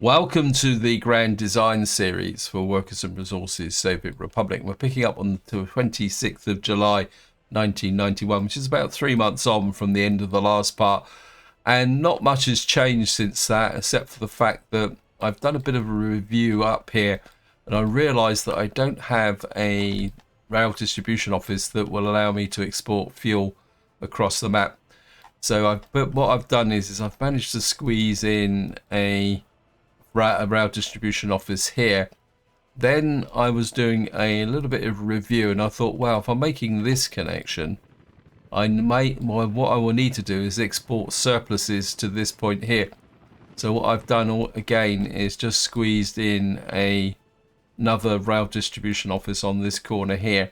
Welcome to the Grand Design Series for Workers and Resources Soviet Republic. We're picking up on the 26th of July 1991, which is about 3 months on from the end of the last part. And not much has changed since that, except for the fact that I've done a bit of a review up here, and I realised that I don't have a rail distribution office that will allow me to export fuel across the map. So what I've done is I've managed to squeeze in a rail distribution office here. Then I was doing a little bit of review, and I thought, well, if I'm making this connection, what I will need to do is export surpluses to this point here. So what I've done again is just squeezed in another rail distribution office on this corner here,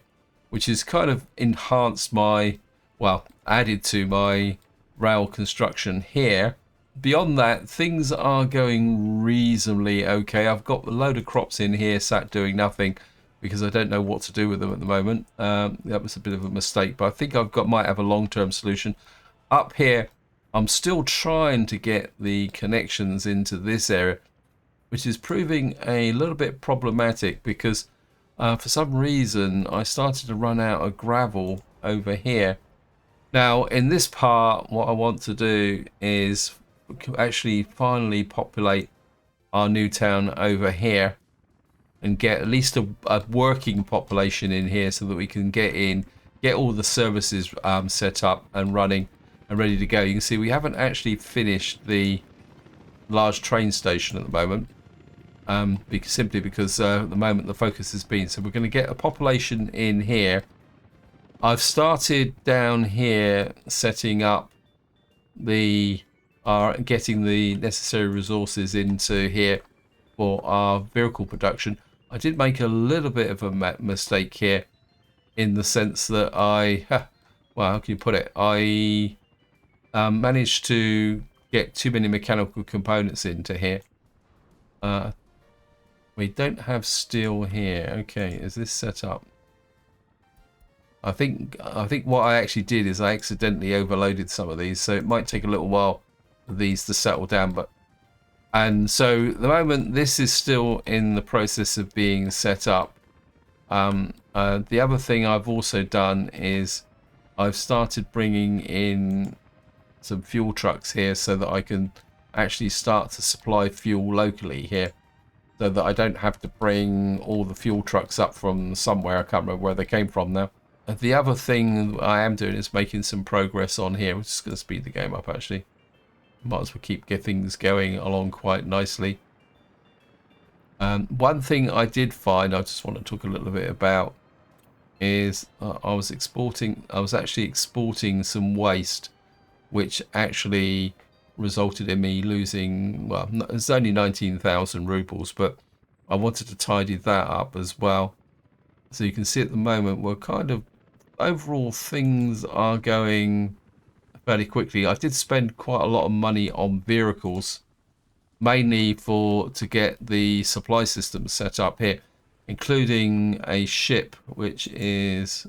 which has kind of enhanced added to my rail construction here. Beyond that, things are going reasonably okay. I've got a load of crops in here sat doing nothing because I don't know what to do with them at the moment. That was a bit of a mistake, but I think might have a long-term solution. Up here, I'm still trying to get the connections into this area, which is proving a little bit problematic because for some reason I started to run out of gravel over here. Now, in this part, what I want to do is actually finally populate our new town over here and get at least a working population in here so that we can get all the services set up and running and ready to go. You can see we haven't actually finished the large train station at the moment, simply because at the moment the focus has been, so we're going to get a population in here. I've started down here setting up getting the necessary resources into here for our vehicle production. I did make a little bit of a mistake here in the sense that how can you put it? I managed to get too many mechanical components into here. We don't have steel here. Okay, is this set up? I think what I actually did is I accidentally overloaded some of these, so it might take a little while for these to settle down. And so at the moment this is still in the process of being set up. The other thing I've also done is I've started bringing in some fuel trucks here so that I can actually start to supply fuel locally here, so that I don't have to bring all the fuel trucks up from somewhere. I can't remember where they came from now. The other thing I am doing is making some progress on here, which is going to speed the game up actually. Might as well get things going along quite nicely. One thing I did find, I just want to talk a little bit about, is I was actually exporting some waste, which actually resulted in me losing, well, it's only 19,000 rubles, but I wanted to tidy that up as well. So you can see at the moment we're kind of, overall things are going fairly quickly. I did spend quite a lot of money on vehicles, mainly to get the supply system set up here, including a ship, which is,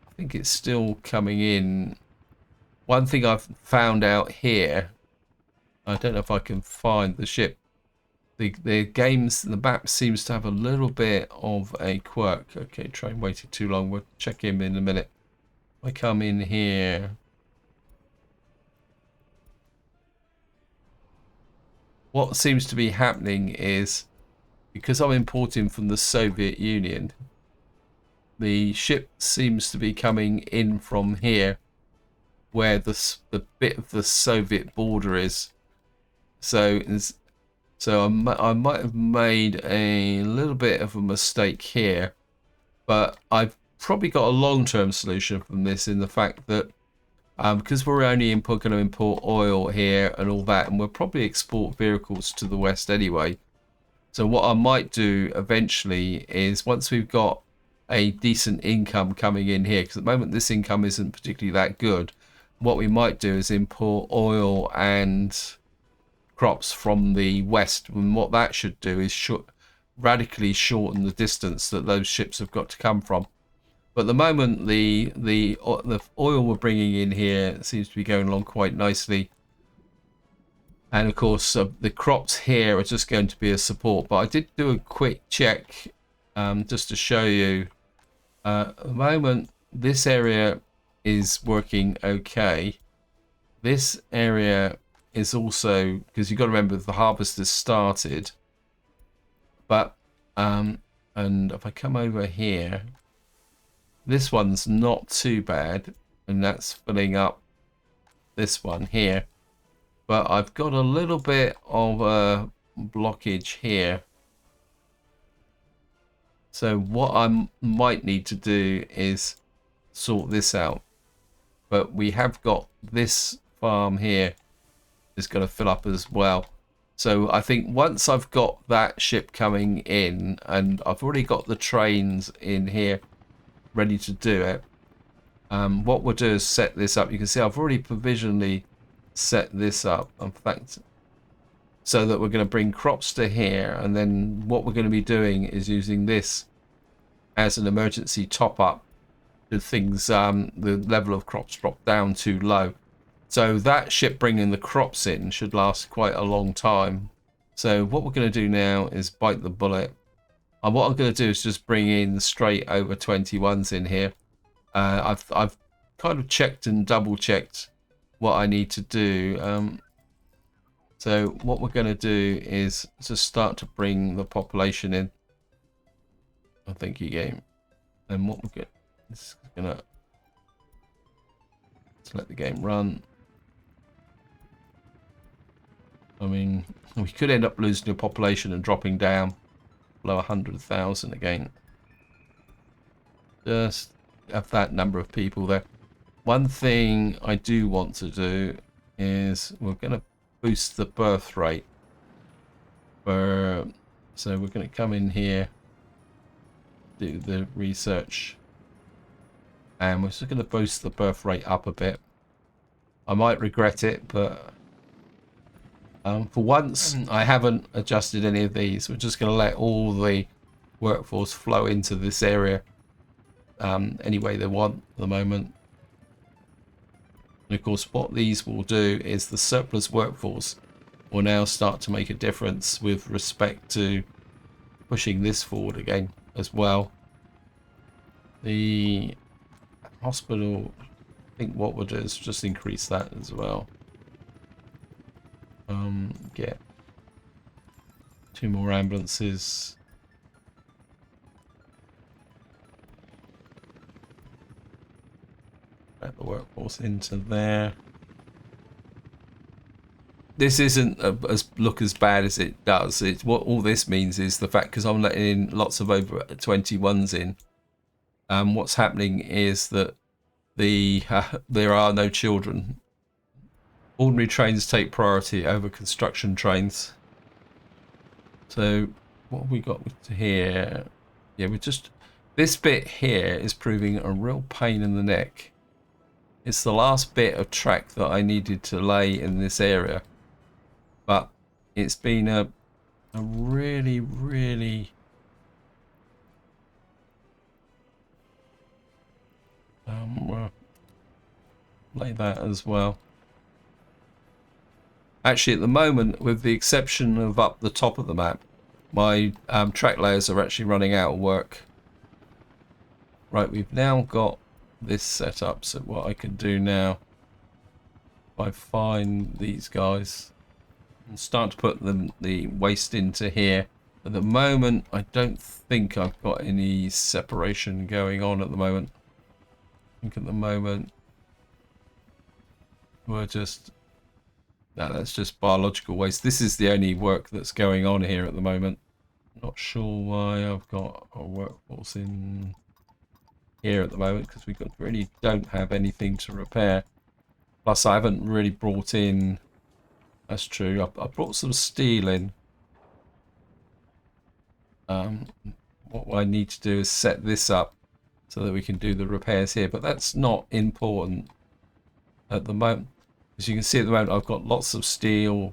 I think it's still coming in. One thing I've found out here, I don't know if I can find the ship. The map seems to have a little bit of a quirk. Okay, train waited too long. We'll check him in a minute. I come in here. What seems to be happening is, because I'm importing from the Soviet Union, the ship seems to be coming in from here, where the bit of the Soviet border is. So I might have made a little bit of a mistake here, but I've probably got a long-term solution from this, in the fact that because we're only going to import oil here and all that, and we'll probably export vehicles to the west anyway. So what I might do eventually is, once we've got a decent income coming in here, because at the moment this income isn't particularly that good, what we might do is import oil and crops from the west, and what that should do is radically shorten the distance that those ships have got to come from. But at the moment the oil we're bringing in here seems to be going along quite nicely. And of course, the crops here are just going to be a support. But I did do a quick check just to show you. At the moment, this area is working okay. This area is also, because you've got to remember the harvest has started. But, and if I come over here, this one's not too bad. And that's filling up this one here. But I've got a little bit of a blockage here. So what I might need to do is sort this out. But we have got this farm here is going to fill up as well. So I think once I've got that ship coming in, and I've already got the trains in here ready to do it, what we'll do is set this up. You can see I've already provisionally set this up, in fact, so that we're going to bring crops to here, and then what we're going to be doing is using this as an emergency top up to things, the level of crops drop down too low. So that ship bringing the crops in should last quite a long time. So what we're going to do now is bite the bullet, and what I'm going to do is just bring in straight over 21s in here. I've kind of checked and double checked what I need to do. So what we're going to do is just start to bring the population in. I think you game. And what we're going to let the game run. I mean, we could end up losing a population and dropping down below 100,000 again. Just have that number of people there. One thing I do want to do is we're going to boost the birth rate. So we're going to come in here, do the research, and we're just going to boost the birth rate up a bit. I might regret it, but for once I haven't adjusted any of these. We're just going to let all the workforce flow into this area any way they want at the moment. And of course what these will do is the surplus workforce will now start to make a difference with respect to pushing this forward again as well. The hospital, I think what we'll do is just increase that as well. Get 2 more ambulances. Let the workforce into there. This isn't look as bad as it does. It's what all this means is the fact, because I'm letting in lots of over 21s in. What's happening is that there are no children. Ordinary trains take priority over construction trains. So what have we got here? Yeah, this bit here is proving a real pain in the neck. It's the last bit of track that I needed to lay in this area, but it's been a really lay that as well. Actually, at the moment, with the exception of up the top of the map, my track layers are actually running out of work. Right, we've now got this set up, so what I can do now, if I find these guys and start to put the waste into here. At the moment, I don't think I've got any separation going on at the moment. I think at the moment we're just... No, that's just biological waste. This is the only work that's going on here at the moment. Not sure why I've got a workforce in here at the moment, because we really don't have anything to repair. Plus, I haven't really brought in... That's true. I brought some steel in. What I need to do is set this up so that we can do the repairs here. But that's not important at the moment. As you can see at the moment, I've got lots of steel.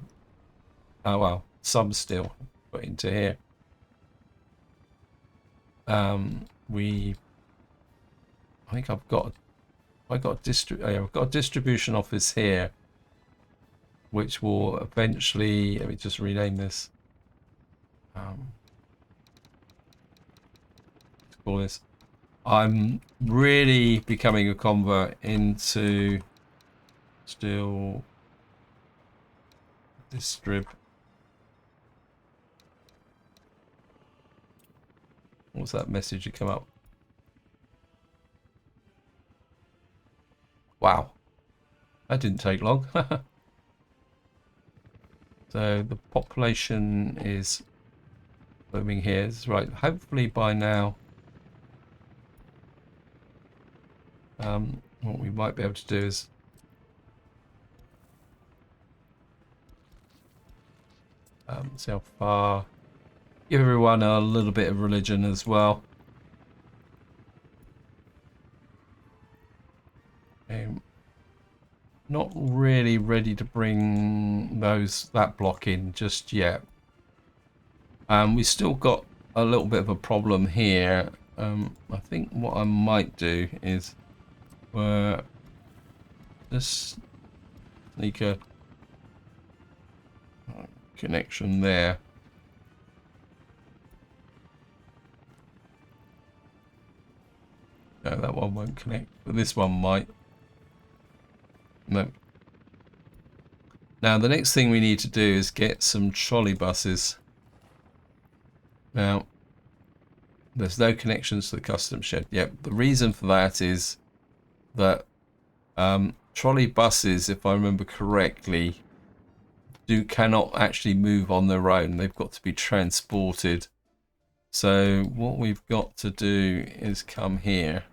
Oh well, some steel put into here. I think I've got a distribution office here which will eventually, let me just rename this. Let's call this. I'm really becoming a convert into still distrib. What's that message that come up? Wow, that didn't take long. So the population is booming here. It's right. Hopefully by now, what we might be able to do is see how far. Give everyone a little bit of religion as well. Not really ready to bring that block in just yet. We still got a little bit of a problem here. I think what I might do is just sneak a connection there. No, that one won't connect, but this one might. No. Now the next thing we need to do is get some trolley buses. Now there's no connections to the customs shed. Yep, the reason for that is that trolley buses, if I remember correctly, cannot actually move on their own. They've got to be transported. So what we've got to do is come here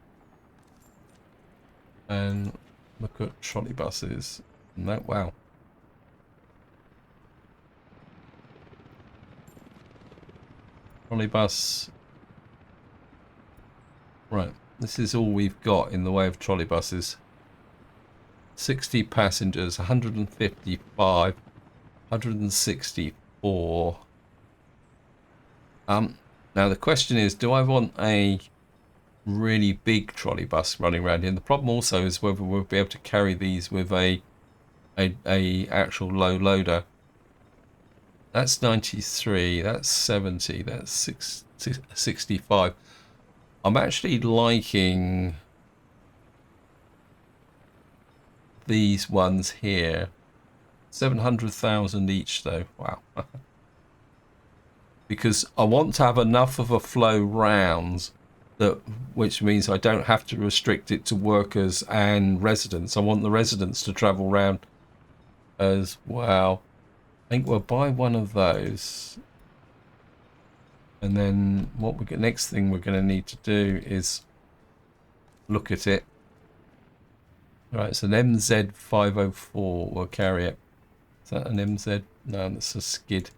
and look at trolley buses. No, wow. Trolley bus. Right, this is all we've got in the way of trolley buses. 60 passengers, 155, 164. Now the question is, do I want a really big trolley bus running around here? And the problem also is whether we'll be able to carry these with a actual low loader. That's 93, that's 70, that's 65. I'm actually liking these ones here. 700,000 each though. Wow. Because I want to have enough of a flow round, which means I don't have to restrict it to workers and residents. I want the residents to travel around as well. I think we'll buy one of those. And then next thing we're going to need to do is look at it. Right, it's an MZ504. We'll carry it. Is that an MZ? No, that's a skid.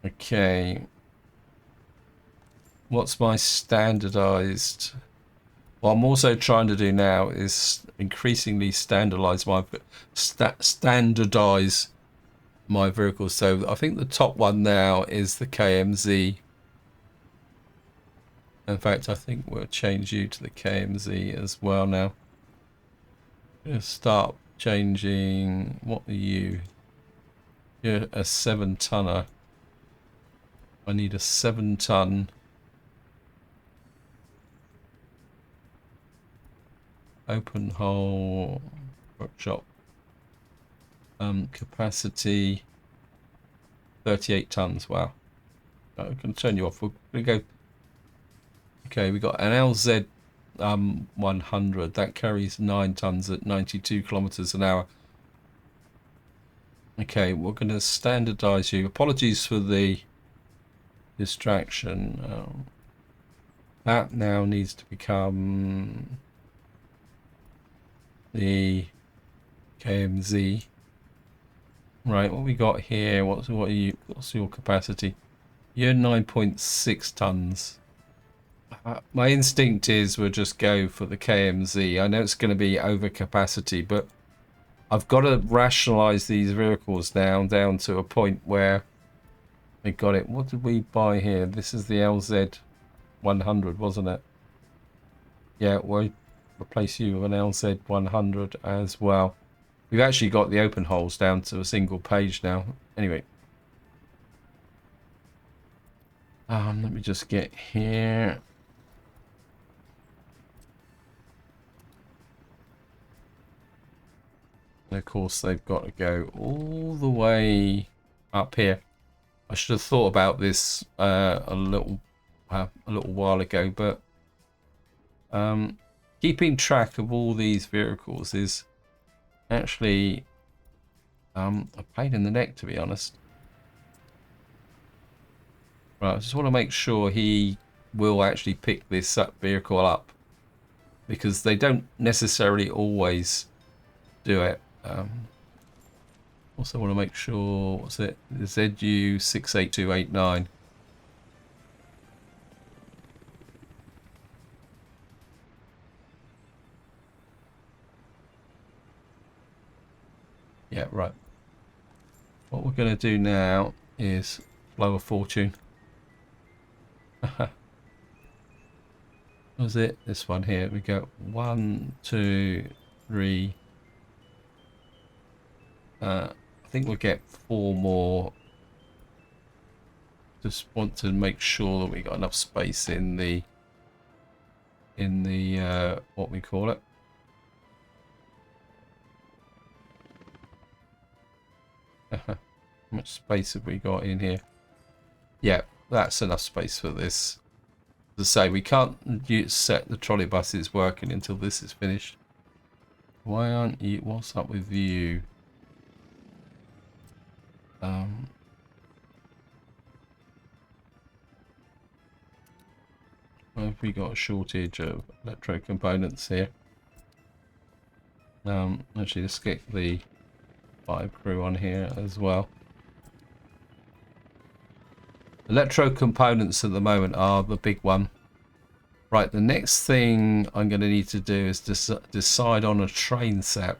Okay. What's my standardized? What I'm also trying to do now is increasingly standardize my vehicles. So I think the top one now is the KMZ. In fact, I think we'll change you to the KMZ as well now. I'm going to start changing. What are you? You're a 7-tonner. I need a 7-ton. Open hole workshop. Capacity 38 tons. Wow. I can turn you off. We're going to go. Okay, we got an LZ 100 that carries 9 tons at 92 kilometers an hour. Okay, we're going to standardize you. Apologies for the distraction. That now needs to become the KMZ. Right, what we got here? What's your capacity? You're 9.6 tons. My instinct is we'll just go for the KMZ. I know it's going to be over capacity, but I've got to rationalize these vehicles down to a point where we got it. What did we buy here? This is the LZ 100, wasn't it? Yeah, we'll replace you with an LZ 100 as well. We've actually got the open holes down to a single page now. Anyway. Let me just get here. And of course, they've got to go all the way up here. I should have thought about this a little while ago, but keeping track of all these vehicles is actually a pain in the neck, to be honest. Right, I just want to make sure he will actually pick this vehicle up, because they don't necessarily always do it. Also want to make sure, what's it? The ZU68289. Yeah, right. What we're going to do now is blow a fortune. Was it this one here? We go 1, 2, 3. I think we'll get 4 more. Just want to make sure that we got enough space in the what we call it. How much space have we got in here? Yeah, that's enough space for this. As I say, we can't set the trolley buses working until this is finished. Why aren't you? What's up with you? Have we got a shortage of electro components here? Actually, let's get the 5 crew on here as well. Electro components at the moment are the big one. Right, the next thing I'm going to need to do is decide on a train set,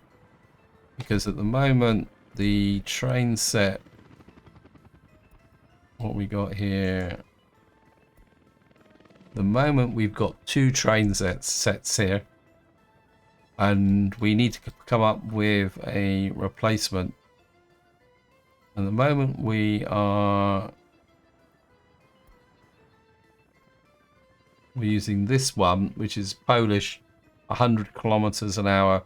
because at the moment the train set, what we got here, the moment we've got 2 train sets here, and we need to come up with a replacement. At the moment we're using this one, which is Polish, 100 kilometers an hour,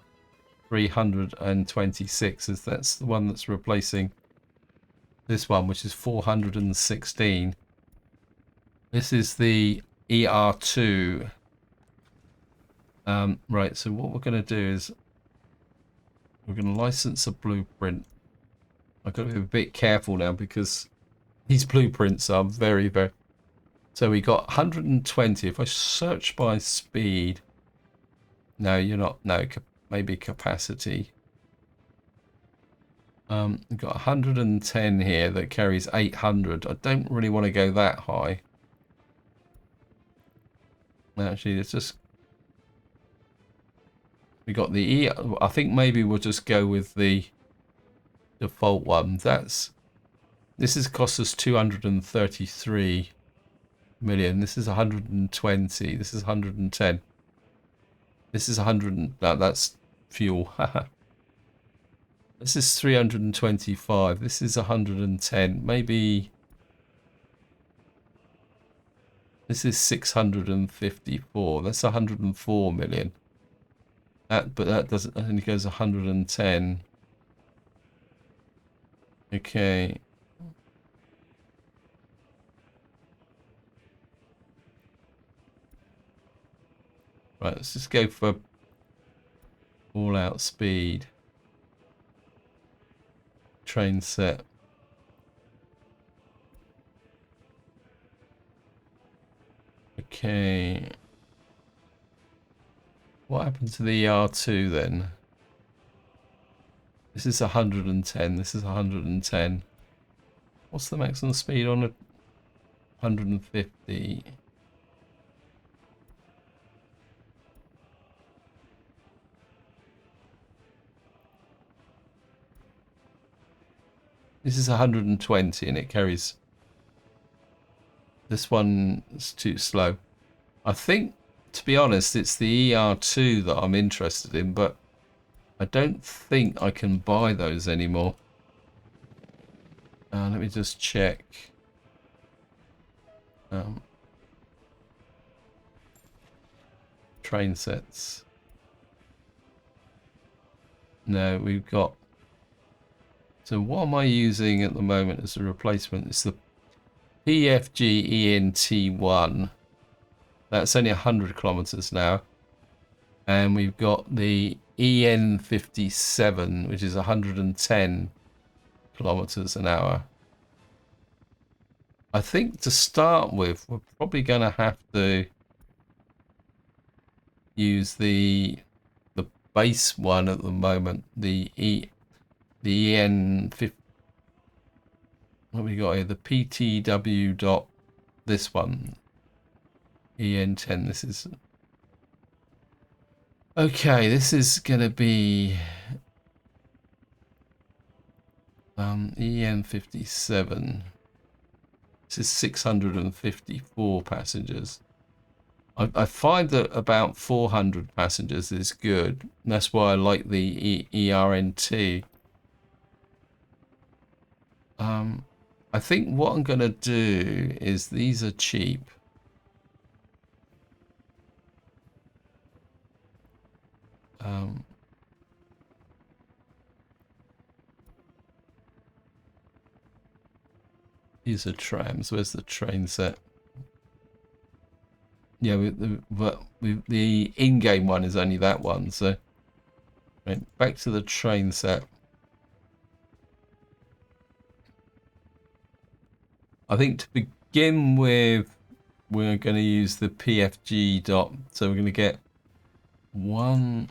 326. That's the one that's replacing this one, which is 416. This is the ER2. Right, so what we're going to do is we're going to license a blueprint. I've got to be a bit careful now, because these blueprints are very, very... So we got 120. If I search by speed... No, you're not... No, maybe capacity. We've got 110 here that carries 800. I don't really want to go that high. Actually, let's just... We got the E. I think maybe we'll just go with the default one. This has cost us 233 million. This is 120. This is 110. This is 100. No, that's fuel. This is 325. This is 110. Maybe this is 654. That's 104 million. But that doesn't. Only goes 110. Okay. Right, let's just go for all out speed. Train set. Okay. What happened to the R2 then? This is 110. This is 110. What's the maximum speed on it? 150. This is 120 and it carries... This one is too slow. I think, to be honest, it's the ER2 that I'm interested in, but I don't think I can buy those anymore. Let me just check. Train sets. No, we've got... So what am I using at the moment as a replacement? It's the PFG-ENT1. That's only 100 kilometers now. And we've got the EN57, which is 110 kilometers an hour. I think to start with, we're probably going to have to use the base one at the moment, the EN50. What have we got here? The PTW dot this one, EN10. This is okay. This is gonna be EN57. This is 654 passengers. I find that about 400 passengers is good. That's why I like the ERNT. I think what I'm going to do is these are cheap. These are trams. Where's the train set? Yeah, the in-game one is only that one. So, right, back to the train set. I think to begin with, we're going to use the PFG dot. So we're going to get one.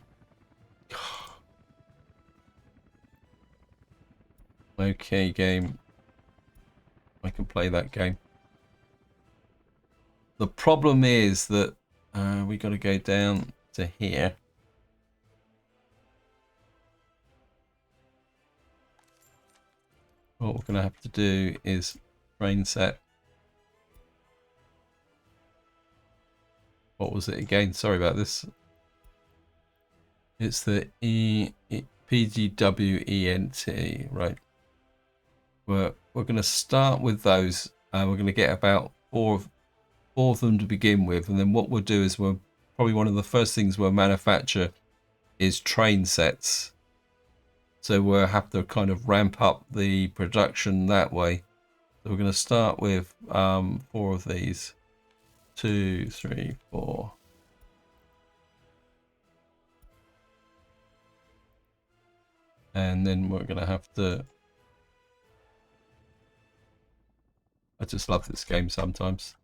Okay, game. I can play that game. The problem is that we got to go down to here. What we're going to have to do is train set. What was it again? Sorry about this. It's the PGWENT, right? We're going to start with those. We're going to get about four of them to begin with, and then what we'll do is we'll probably one of the first things we'll manufacture is train sets. So we'll have to kind of ramp up the production that way. So we're going to start with 4 of these. 2, 3, 4. And then we're going to have to... I just love this game sometimes.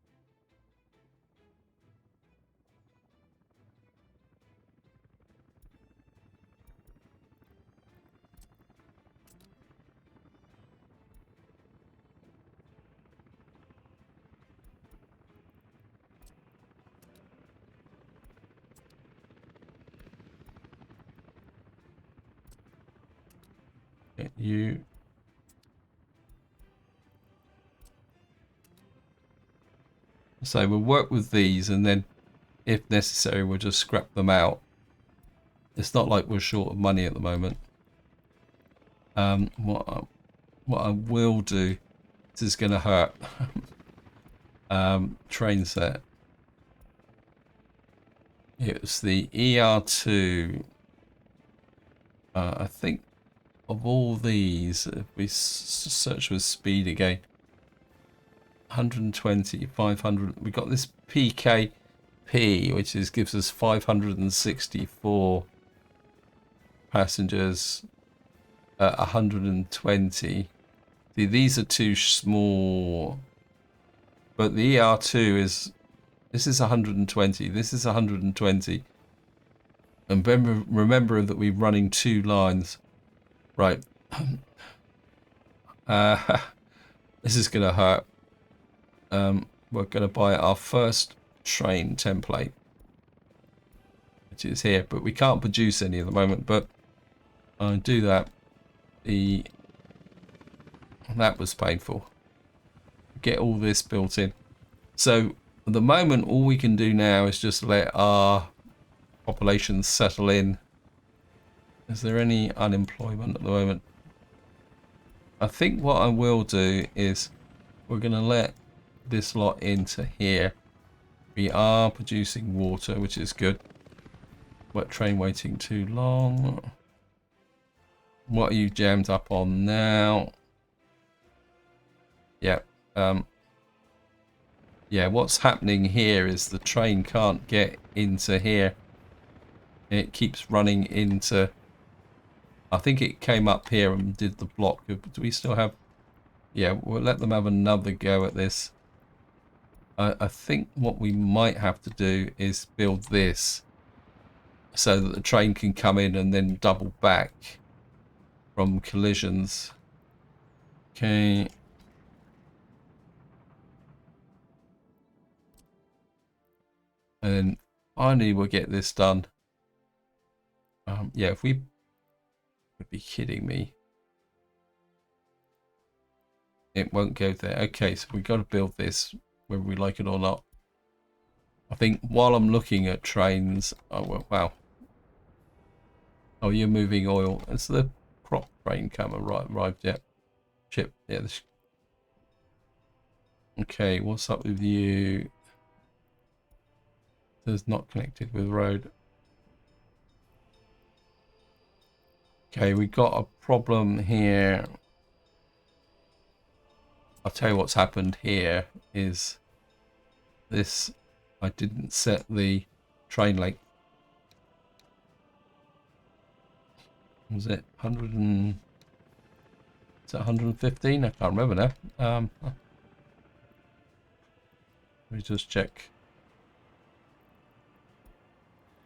Get you. So we'll work with these, and then if necessary we'll just scrap them out. It's not like we're short of money at the moment. What I will do, this is going to hurt. Train set. It's the ER2. I think of all these, if we search with speed again, 120, 500. We got this PKP, which gives us 564 passengers at 120. See, these are too small, but the ER2 is. This is 120. This is 120. And remember that we're running 2 lines, right? This is gonna hurt. We're going to buy our first train template, which is here, but we can't produce any at the moment. But I do that. That was painful. Get all this built in. So at the moment, all we can do now is just let our population settle in. Is there any unemployment at the moment? I think what I will do is we're going to let this lot into here. We are producing water, which is good. Wet train waiting too long. What are you jammed up on now? Yeah. Yeah, what's happening here is the train can't get into here. It keeps running into... I think it came up here and did the block. Do we still have... Yeah, we'll let them have another go at this. I think what we might have to do is build this so that the train can come in and then double back from collisions. Okay. And then finally we'll get this done. Yeah, if we would be kidding me. It won't go there. Okay, so we've got to build this whether we like it or not. I think while I'm looking at trains... Oh, well, wow. Oh, you're moving oil. Has the crop train arrived yet? Chip. Yeah. Okay, what's up with you? It's not connected with road. Okay, we got a problem here. I'll tell you what's happened here is this. I didn't set the train length. Was it 100 and... Is it 115? I can't remember now. Let me just check.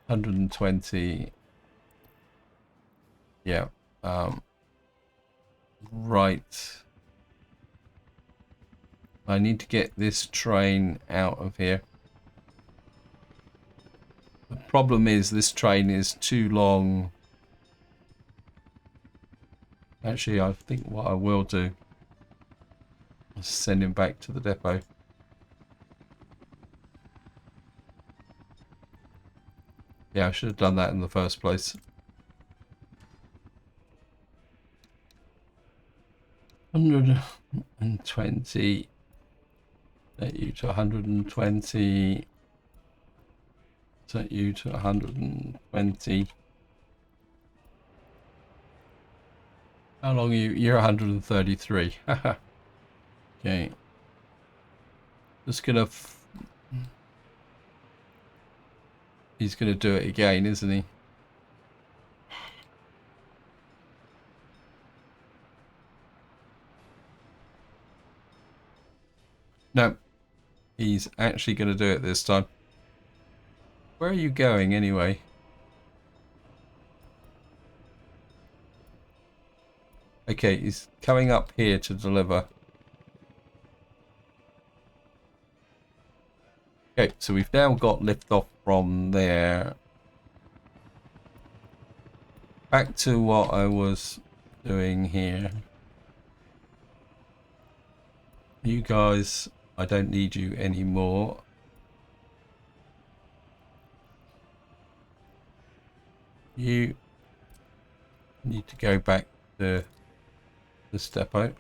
120. Yeah. Right. I need to get this train out of here. The problem is this train is too long. Actually, I think what I will do is send him back to the depot. Yeah, I should have done that in the first place. 120. Set you to 120. Set you to 120. How long are you? You're 133. Okay. Just gonna... He's gonna do it again, isn't he? No. He's actually gonna do it this time. Where are you going anyway? Okay, he's coming up here to deliver. Okay, so we've now got lift off from there. Back to what I was doing here. You guys, I don't need you anymore. You need to go back to this depot.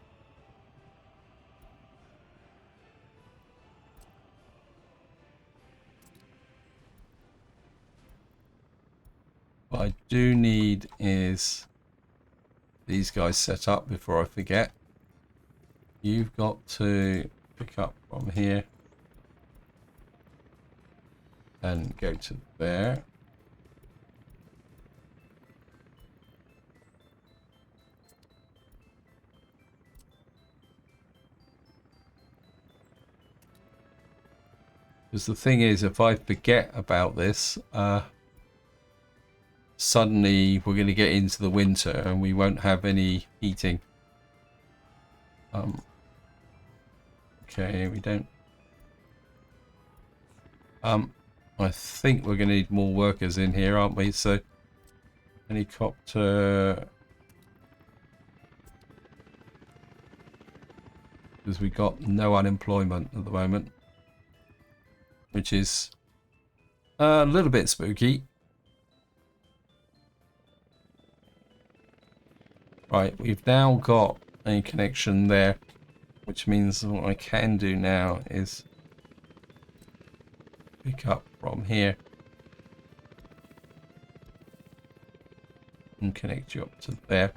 What I do need is these guys set up before I forget. You've got to pick up from here and go to there. Because the thing is, if I forget about this, suddenly we're going to get into the winter and we won't have any heating. Okay, we don't... I think we're going to need more workers in here, aren't we? So, helicopter... Because we got no unemployment at the moment. Which is a little bit spooky. Right, we've now got a connection there, which means what I can do now is pick up from here and connect you up to there.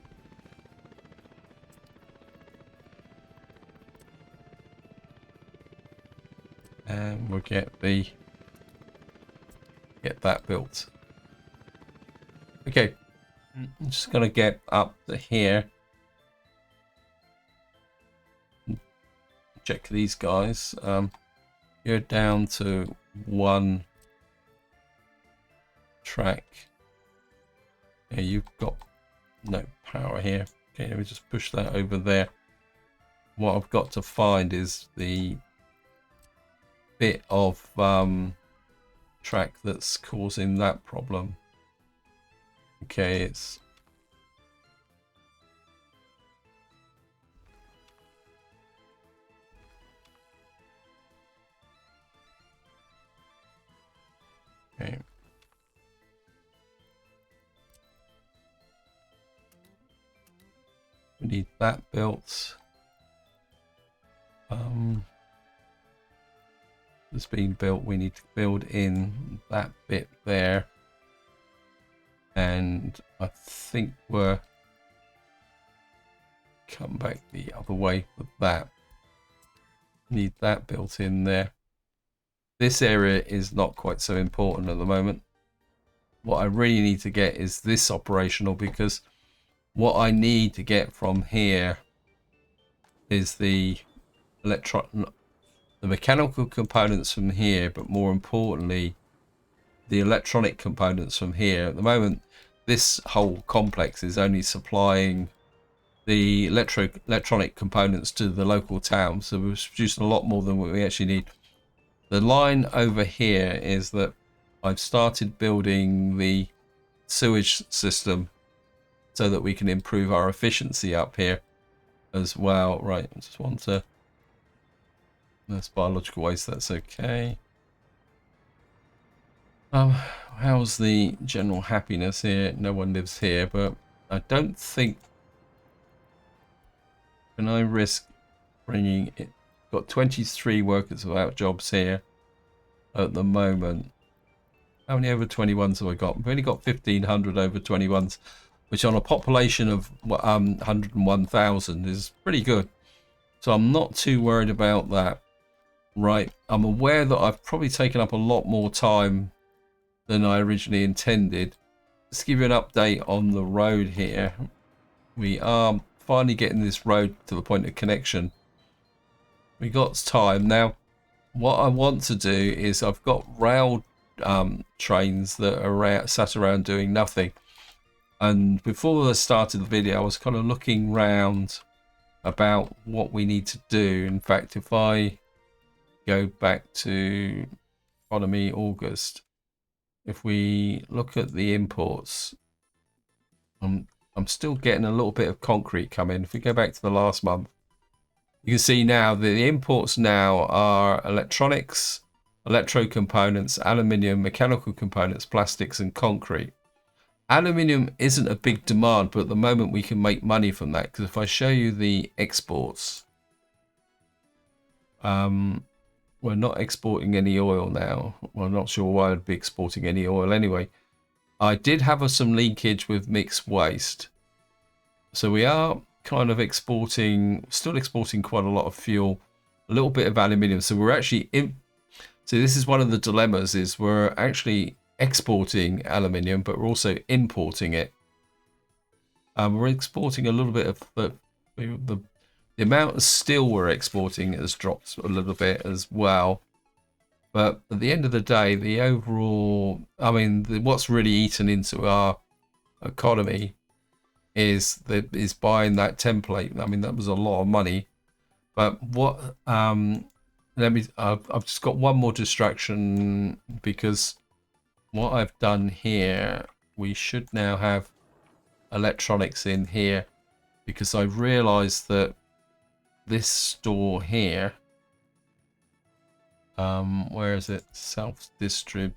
And we'll get that built. Okay, I'm just gonna get up to here. Check these guys. You're down to 1 track. Yeah, you've got no power here. Okay, let me just push that over there. What I've got to find is the bit of track that's causing that problem. Okay, it's okay. We need that built. It's being built. We need to build in that bit there, and I think we're come back the other way with that. Need that built in there. This area is not quite so important at the moment. What I really need to get is this operational, because what I need to get from here is the mechanical components from here, but more importantly the electronic components from here. At the moment this whole complex is only supplying the electronic components to the local town, so we're producing a lot more than what we actually need. The line over here is that I've started building the sewage system so that we can improve our efficiency up here as well. Right, I just want to, that's biological waste, that's okay. How's the general happiness here? No one lives here, but I don't think, can I risk bringing it? Got 23 workers without jobs here at the moment. How many over 21s have I got? We've only got 1,500 over 21s, which on a population of 101,000 is pretty good. So I'm not too worried about that. Right, I'm aware that I've probably taken up a lot more time than I originally intended. Let's give you an update on the road here. We are finally getting this road to the point of connection. We got time. Now, what I want to do is I've got rail trains that are sat around doing nothing. And before I started the video, I was kind of looking round about what we need to do. In fact, if I go back to economy August, if we look at the imports, I'm still getting a little bit of concrete coming. If we go back to the last month, you can see now that the imports now are electronics, electro components, aluminium, mechanical components, plastics and concrete. Aluminium isn't a big demand, but at the moment we can make money from that, because if I show you the exports, we're not exporting any oil now. Well, I'm not sure why I'd be exporting any oil anyway. I did have some leakage with mixed waste, so we are kind of still exporting quite a lot of fuel, a little bit of aluminium. So we're actually so this is one of the dilemmas, is we're actually exporting aluminium, but we're also importing it. We're exporting a little bit of the amount of steel we're exporting has dropped a little bit as well. But at the end of the day, the overall, I mean, what's really eaten into our economy is buying that template. I mean, that was a lot of money. But what I've just got one more distraction, because what I've done here, we should now have electronics in here, because I've realized that this store here, where is it? Self-distrib.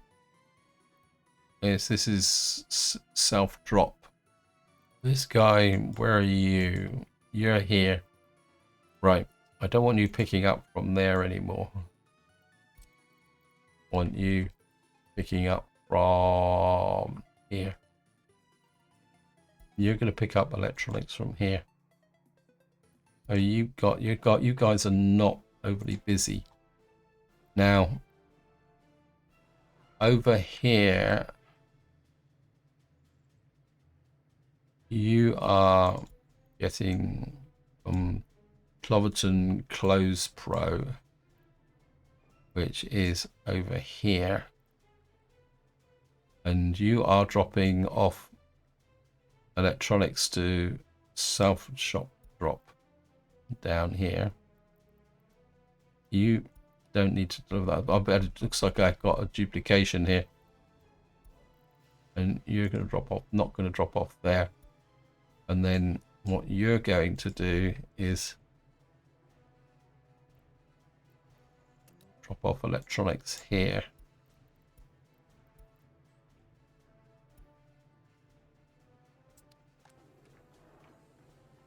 Yes, this is self-drop. This guy, where are you? You're here. Right. I don't want you picking up from there anymore. I want you picking up from here. You're going to pick up electronics from here. Oh, you guys are not overly busy. Now, over here, you are getting Cloverton Close Pro, which is over here. And you are dropping off electronics to South Shop Drop down here. You don't need to do that. I bet it looks like I've got a duplication here. And you're going to drop off, not going to drop off there. And then what you're going to do is drop off electronics here.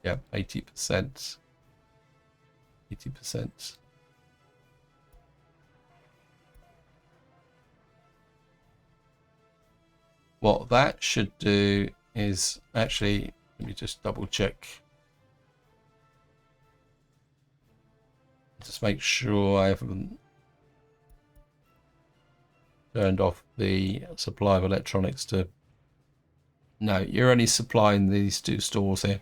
Yeah, 80%. 80%. What that should do is actually, let me just double check. Just make sure I haven't turned off the supply of electronics to... No, you're only supplying these two stores here.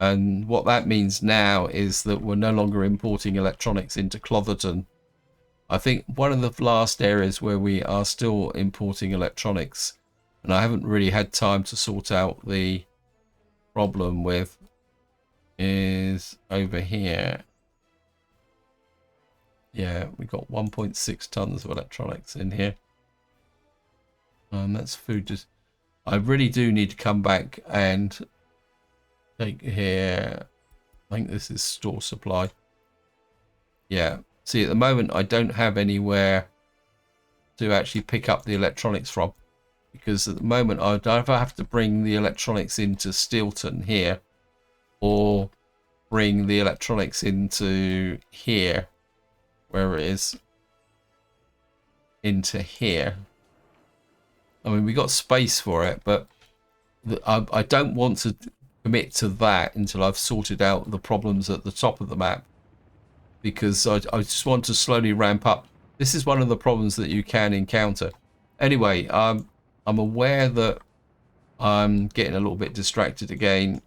And what that means now is that we're no longer importing electronics into Clotherton. I think one of the last areas where we are still importing electronics, and I haven't really had time to sort out the problem with, is over here. Yeah, we got 1.6 tons of electronics in here. That's food. I really do need to come back and take here. I think this is store supply. Yeah. See, at the moment, I don't have anywhere to actually pick up the electronics from, because at the moment, I either have to bring the electronics into Steelton here, or bring the electronics into here, where it is, into here. I mean, we got space for it, but I don't want to commit to that until I've sorted out the problems at the top of the map, because I just want to slowly ramp up. This is one of the problems that you can encounter. Anyway, I'm aware that I'm getting a little bit distracted again.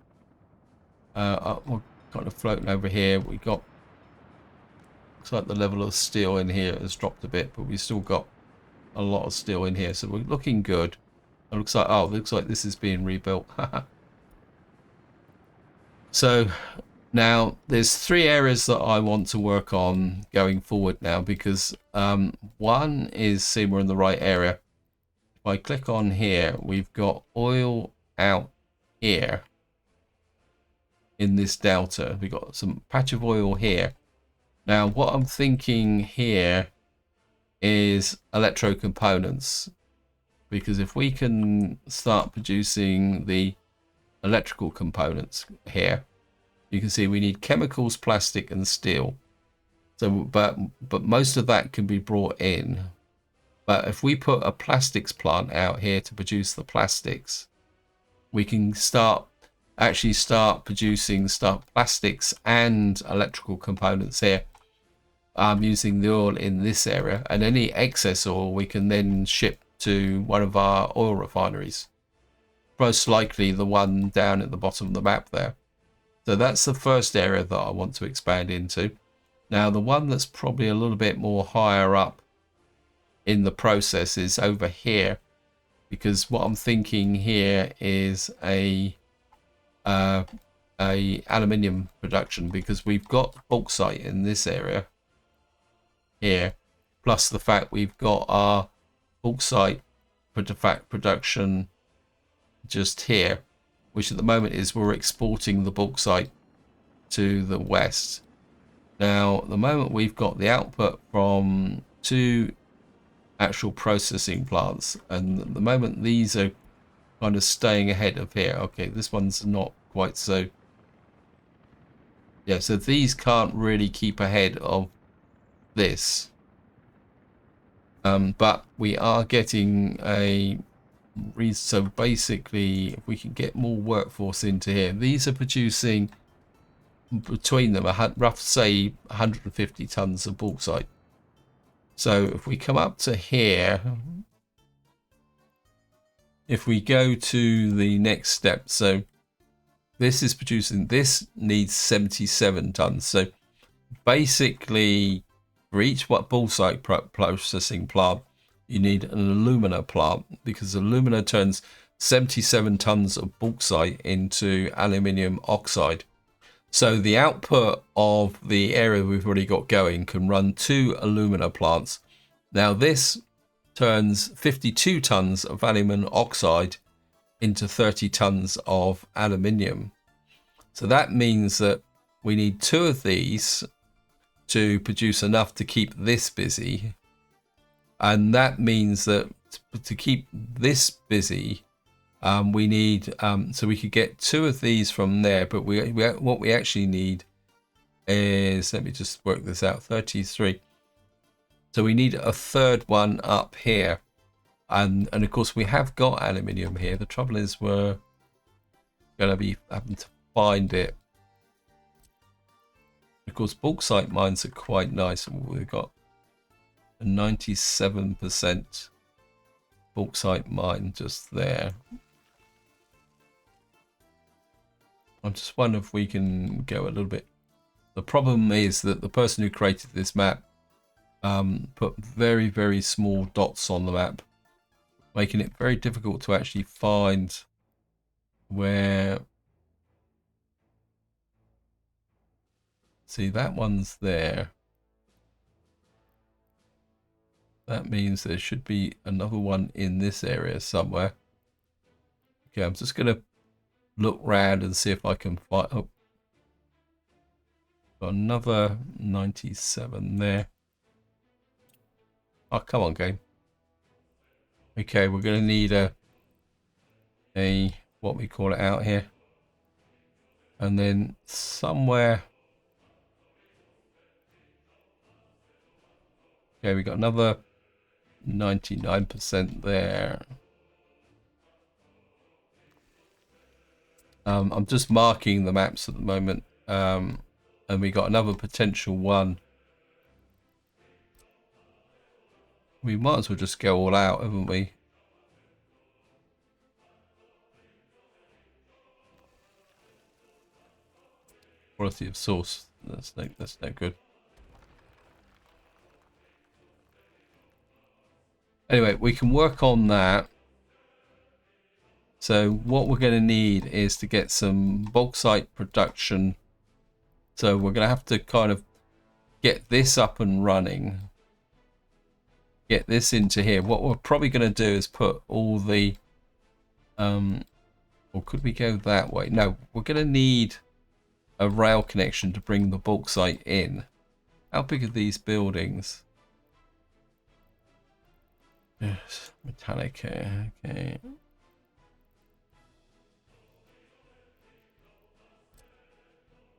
We're kind of floating over here. We got, looks like the level of steel in here has dropped a bit, but we still got a lot of steel in here, so we're looking good. It looks like, oh, it looks like this is being rebuilt. So now there's three areas that I want to work on going forward now, because one is, see, we're in the right area. If I click on here, we've got oil out here in this delta. We've got some patch of oil here. Now what I'm thinking here is electro components, because if we can start producing the electrical components here, you can see we need chemicals, plastic and steel. So but most of that can be brought in. But if we put a plastics plant out here to produce the plastics, we can actually start producing plastics and electrical components here, using the oil in this area, and any excess oil we can then ship to one of our oil refineries, most likely the one down at the bottom of the map there. So that's the first area that I want to expand into. Now the one that's probably a little bit more higher up in the process is over here, because what I'm thinking here is a aluminium production, because we've got bauxite in this area here, plus the fact we've got our bauxite production just here, which at the moment is we're exporting the bauxite to the west. Now at the moment we've got the output from two actual processing plants, and at the moment these are kind of staying ahead of here. Okay, this one's not quite so. Yeah, so these can't really keep ahead of this. But we are getting a so basically if we can get more workforce into here, these are producing between them a rough say 150 tons of bauxite. So if we come up to here, if we go to the next step, so this is producing, this needs 77 tons. So basically for each bauxite processing plant, you need an alumina plant, because alumina turns 77 tons of bauxite into aluminium oxide. So the output of the area we've already got going can run 2 alumina plants. Now this turns 52 tons of aluminium oxide into 30 tons of aluminium. So that means that we need 2 of these to produce enough to keep this busy. And that means that to keep this busy, we need, so we could get 2 of these from there, but what we actually need is, let me just work this out, 33. So we need a third one up here. And of course we have got aluminium here. The trouble is we're going to be having to find it. Of course, bauxite mines are quite nice. We've got a 97% bauxite mine just there. I'm just wondering if we can go a little bit. The problem is that the person who created this map put very, very small dots on the map, making it very difficult to actually find where. See, that one's there. That means there should be another one in this area somewhere. Okay, I'm just going to look around and see if I can find. Oh, got another 97 there. Oh, come on, game. Okay, we're going to need a what we call it out here, and then somewhere. Okay, we got another 99% there. I'm just marking the maps at the moment, and we got another potential one. We might as well just go all out, haven't we? Quality of source. That's no good. Anyway, we can work on that. So what we're going to need is to get some bauxite production. So we're going to have to kind of get this up and running. Get this into here. What we're probably going to do is put all the... or could we go that way? No, we're going to need a rail connection to bring the bauxite in. How big are these buildings? Yes, metallic. Okay.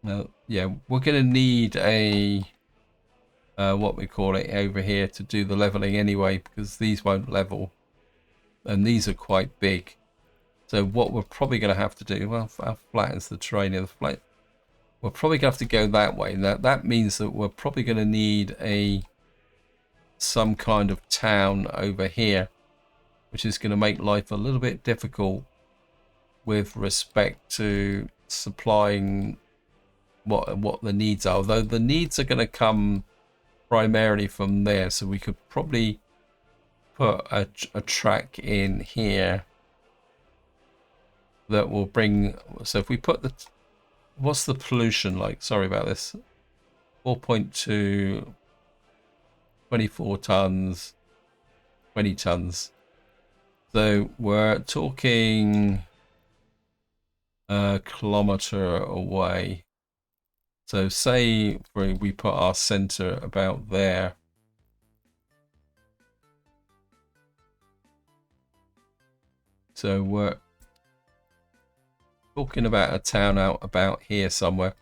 Well, yeah, we're going to need a what we call it over here to do the leveling anyway, because these won't level, and these are quite big. So what we're probably going to have to do, well, how flat is the terrain in the flat? We're probably going to have to go that way. That means that we're probably going to need some kind of town over here, which is going to make life a little bit difficult with respect to supplying what the needs are. Although the needs are going to come primarily from there, so we could probably put a track in here that will bring. So if we put the, what's the pollution like? Sorry about this. 4.2, 24 tons, 20 tons. So we're talking a kilometer away. So say we put our center about there. So we're talking about a town out about here somewhere.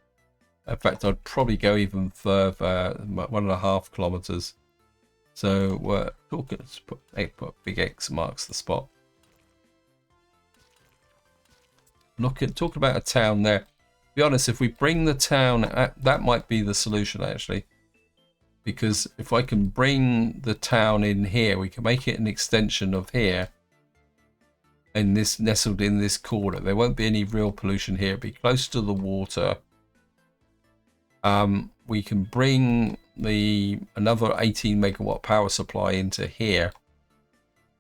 In fact, I'd probably go even further, 1.5 kilometers. So we're talking, put big X marks the spot. Talking about a town there. To be honest, if we bring the town, that might be the solution actually. Because if I can bring the town in here, we can make it an extension of here. And this nestled in this corner. There won't be any real pollution here. It'll be close to the water. We can bring another 18 megawatt power supply into here.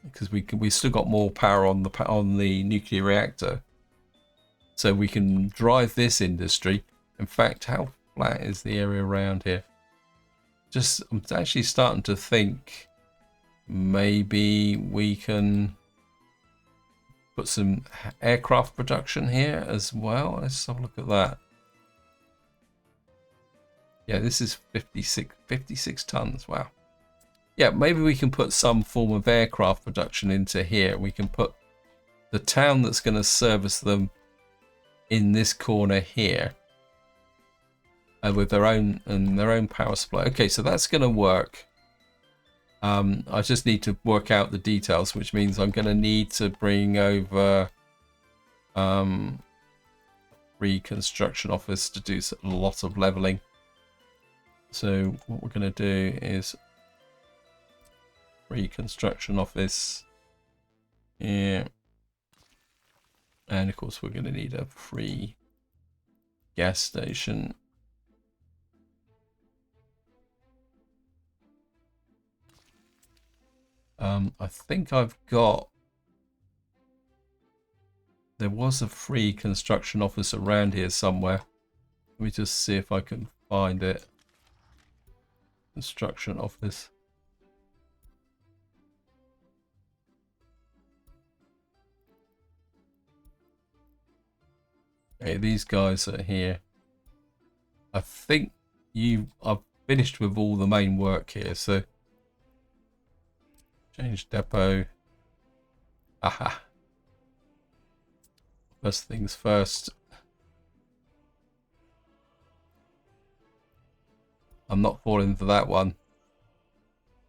Because we've still got more power on the nuclear reactor. So we can drive this industry. In fact, how flat is the area around here? I'm actually starting to think maybe we can put some aircraft production here as well. Let's have a look at that. Yeah, this is 56 tons. Wow. Yeah, maybe we can put some form of aircraft production into here. We can put the town that's going to service them in this corner here. With their own power supply. Okay, so that's going to work. I just need to work out the details, which means I'm going to need to bring over reconstruction office to do a lot of leveling. So what we're going to do is reconstruction office here, and of course we're going to need a free gas station. I think I've got... There was a free construction office around here somewhere. Let me just see if I can find it. Construction office. Okay, these guys are here. I think I've finished with all the main work here, so... Change depot. Aha. First things first. I'm not falling for that one.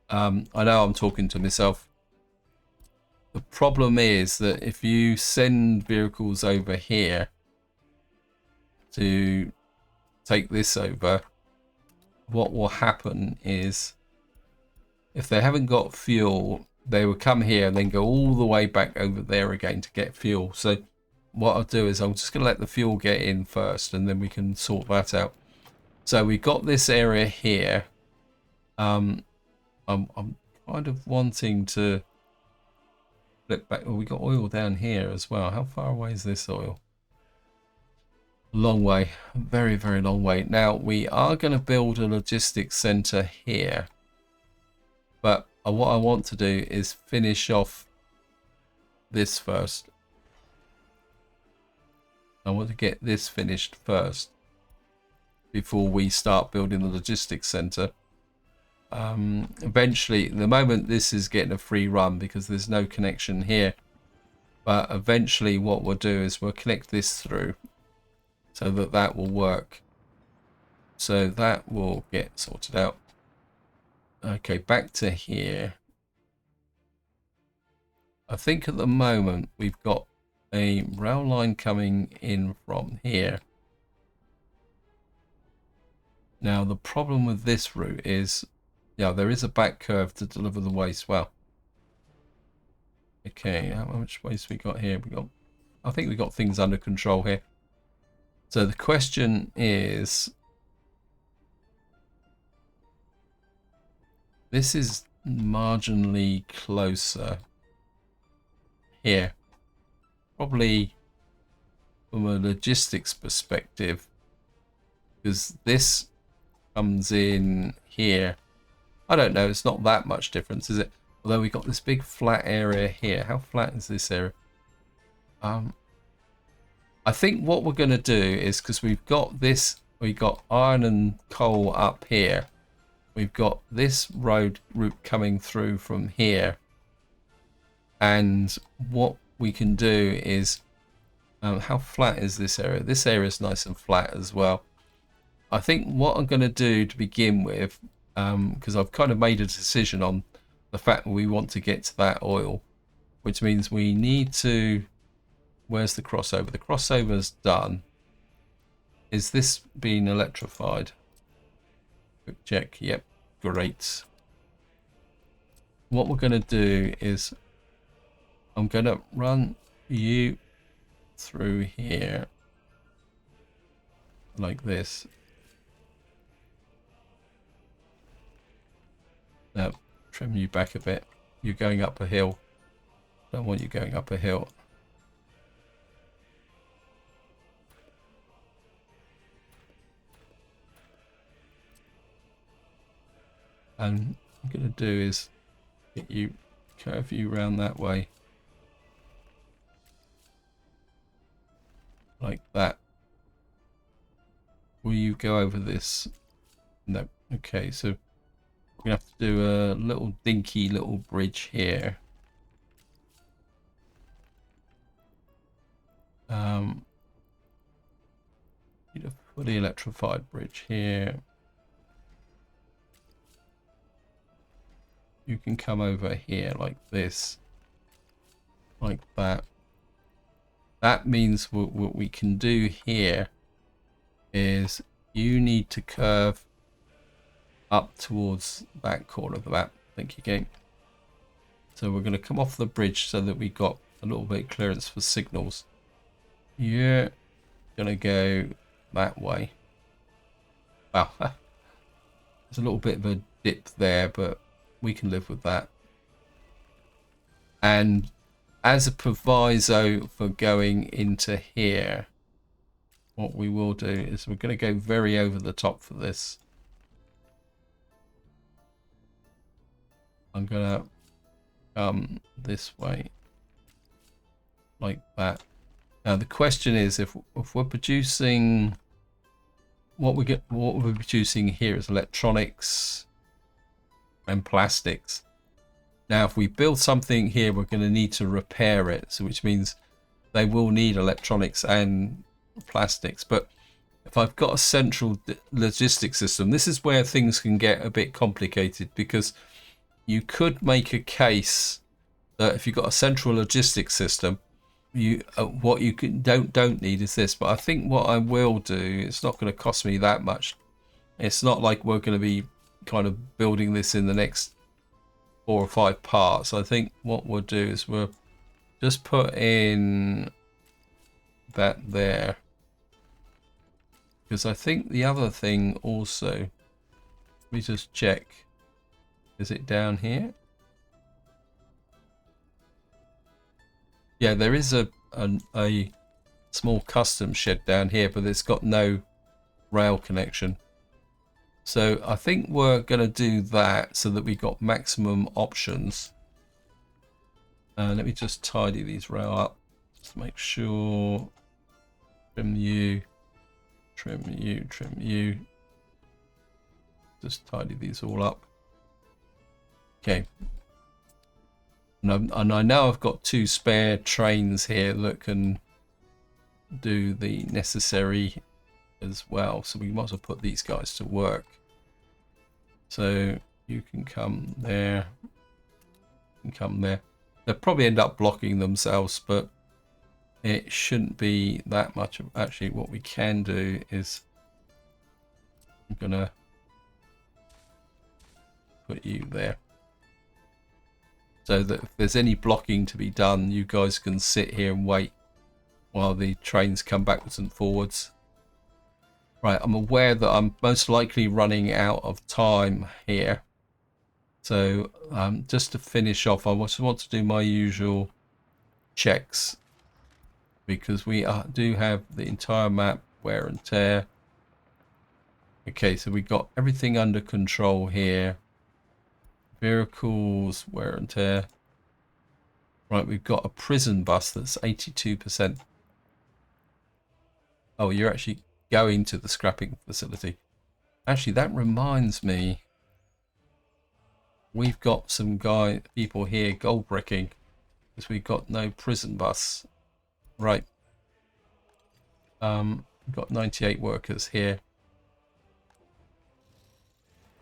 I know I'm talking to myself. The problem is that if you send vehicles over here to take this over, what will happen is if they haven't got fuel, they will come here and then go all the way back over there again to get fuel. So what I'll do is I'm just going to let the fuel get in first, and then we can sort that out. So we've got this area here. I'm kind of wanting to flip back. Oh, we got oil down here as well. How far away is this oil? Long way. Very, very long way. Now we are going to build a logistics center here. But what I want to do is finish off this first. I want to get this finished first before we start building the logistics center. Eventually, at the moment this is getting a free run because there's no connection here. But eventually what we'll do is we'll connect this through so that that will work. So that will get sorted out. Okay, back to here. I think at the moment we've got a rail line coming in from here. Now the problem with this route is, yeah, there is a back curve to deliver the waste. Well, okay, how much waste we got here? I think we got things under control here. So the question is, this is marginally closer here. Probably from a logistics perspective, because this comes in here. I don't know, it's not that much difference, is it? Although we got this big flat area here. How flat is this area? I think what we're going to do is, because we've got iron and coal up here. We've got this route coming through from here. And what we can do is How flat is this area? This area is nice and flat as well. I think what I'm going to do to begin with, because I've kind of made a decision on the fact that we want to get to that oil, which means we need to... Where's the crossover? The crossover's done. Is this being electrified? Quick check. Yep, great. What we're going to do is I'm going to run you through here like this. Now trim you back a bit. You're going up a hill. Don't want you going up a hill. And what I'm going to do is get you, curve you around that way. Like that. Will you go over this? No. Okay, so we're going to have to do a little dinky little bridge here. Need a fully electrified bridge here. You can come over here like this, like that. That means what we can do here is you need to curve up towards that corner of the map. Thank you, game. So we're going to come off the bridge so that we got a little bit of clearance for signals. You're going to go that way. Wow, there's a little bit of a dip there, but we can live with that. And as a proviso for going into here, what we will do is we're going to go very over the top for this. I'm going to come this way like that. Now the question is, if we're producing what we're producing here is electronics and plastics. Now if we build something here, we're going to need to repair it, so which means they will need electronics and plastics. But if I've got a central logistics system, this is where things can get a bit complicated, because you could make a case that if you've got a central logistics system, what you don't need is this. But I think what I will do, it's not going to cost me that much. It's not like we're going to be kind of building this in the next 4 or 5 parts. I think what we'll do is we'll just put in that there, because I think the other thing also, let me just check, is it down here? Yeah, there is a small custom shed down here, but it's got no rail connection. So I think we're going to do that so that we got maximum options. Let me just tidy these rail up. Just make sure. Trim you, trim you, trim you. Just tidy these all up. Okay. And I know I've got 2 spare trains here that can do the necessary as well, so we might as well put these guys to work. So you can come there, you can come there. They'll probably end up blocking themselves, but it shouldn't be that much of... Actually, what we can do is I'm gonna put you there, so that if there's any blocking to be done, you guys can sit here and wait while the trains come backwards and forwards. Right, I'm aware that I'm most likely running out of time here. So just to finish off, I just want to do my usual checks, because we do have the entire map wear and tear. Okay, so we got everything under control here. Vehicles, wear and tear. Right, we've got a prison bus that's 82%. Oh, you're actually going to the scrapping facility. Actually, that reminds me, we've got some people here gold bricking, because we've got no prison bus. Right. We've got 98 workers here.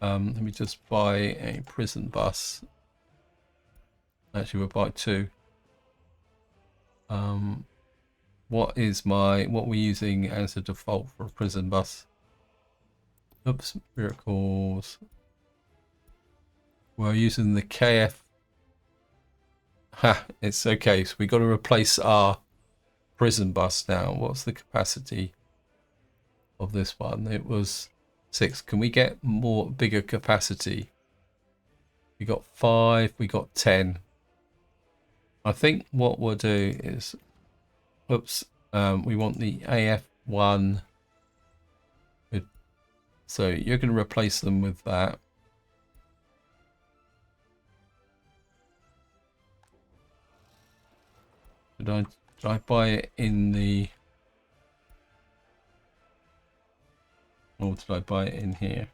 Let me just buy a prison bus. Actually, we'll buy two. What we're using as a default for a prison bus? Oops, miracles. We're using the KF. Ha, it's okay. So we got to replace our prison bus now. What's the capacity of this one? It was 6. Can we get bigger capacity? We got 5, we got 10. I think what we'll do is, oops, we want the AF1. So you're going to replace them with that. Should I buy it in the, or did I buy it in here?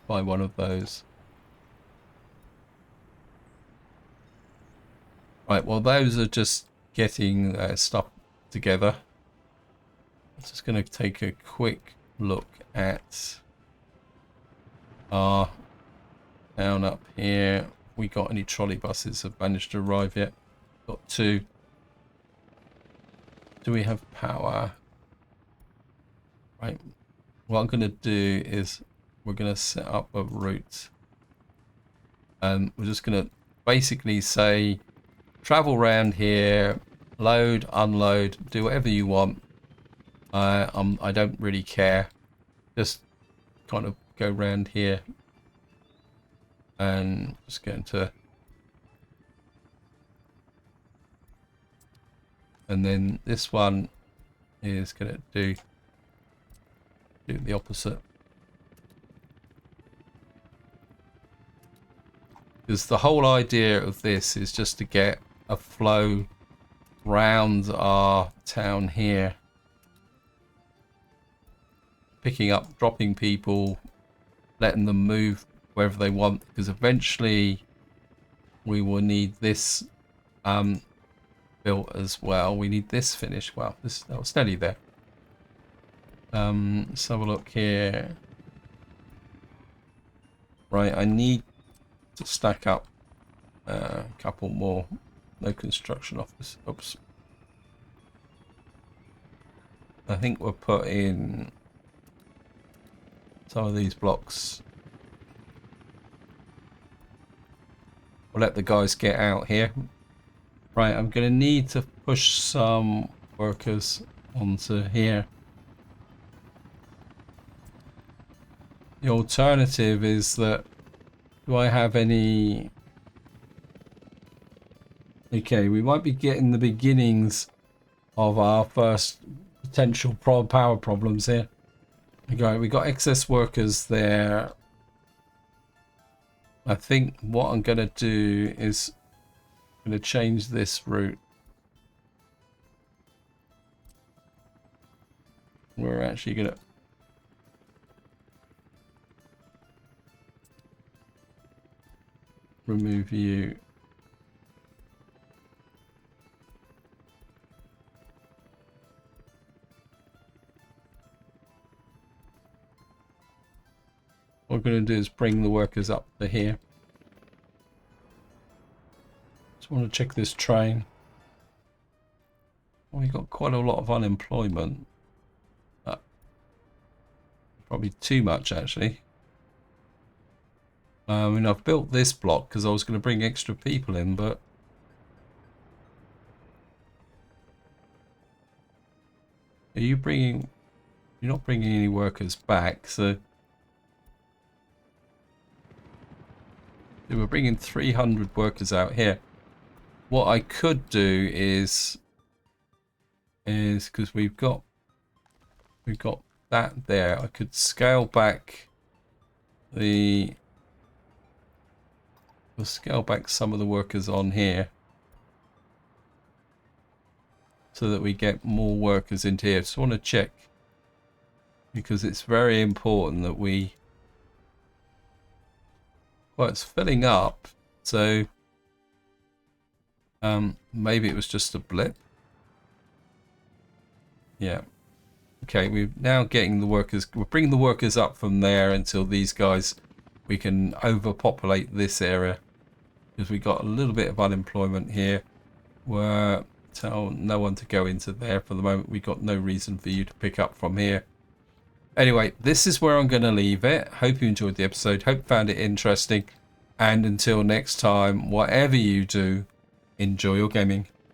Buy one of those. Right, well those are just getting stuff together. I'm just going to take a quick look at our down up here. We got any trolley buses have managed to arrive yet? Got 2. Do we have power? Right. What I'm going to do is we're going to set up a route. And we're just going to basically say travel around here, load, unload, do whatever you want. I don't really care. Just kind of go around here and just going to, and then this one is going to do the opposite, because the whole idea of this is just to get a flow round our town here, picking up, dropping people, letting them move wherever they want, because eventually we will need this built as well. We need this finished. Well, that was steady there. Let's have a look here. Right, I need to stack up a couple more. No construction office. Oops. I think we'll put in some of these blocks. We'll let the guys get out here. Right, I'm going to need to push some workers onto here. The alternative is that, do I have any... Okay, we might be getting the beginnings of our first potential power problems here. Okay, we got excess workers there. I think what I'm going to do is I'm going to change this route. We're actually going to remove you. What we're going to do is bring the workers up to here. Just want to check this train. Well, we've got quite a lot of unemployment. Probably too much, actually. I mean, I've built this block because I was going to bring extra people in, but... Are you bringing... You're not bringing any workers back, so... We're bringing 300 workers out here. What I could do is because we've got that there, I could scale back we'll scale back some of the workers on here so that we get more workers into here. Just want to check, because it's very important that we Well, it's filling up, so maybe it was just a blip. Yeah. Okay, we're now getting the workers. We're bringing the workers up from there until these guys. We can overpopulate this area because we got a little bit of unemployment here. We're tell no one to go into there for the moment. We got no reason for you to pick up from here. Anyway, this is where I'm going to leave it. Hope you enjoyed the episode. Hope you found it interesting. And until next time, whatever you do, enjoy your gaming.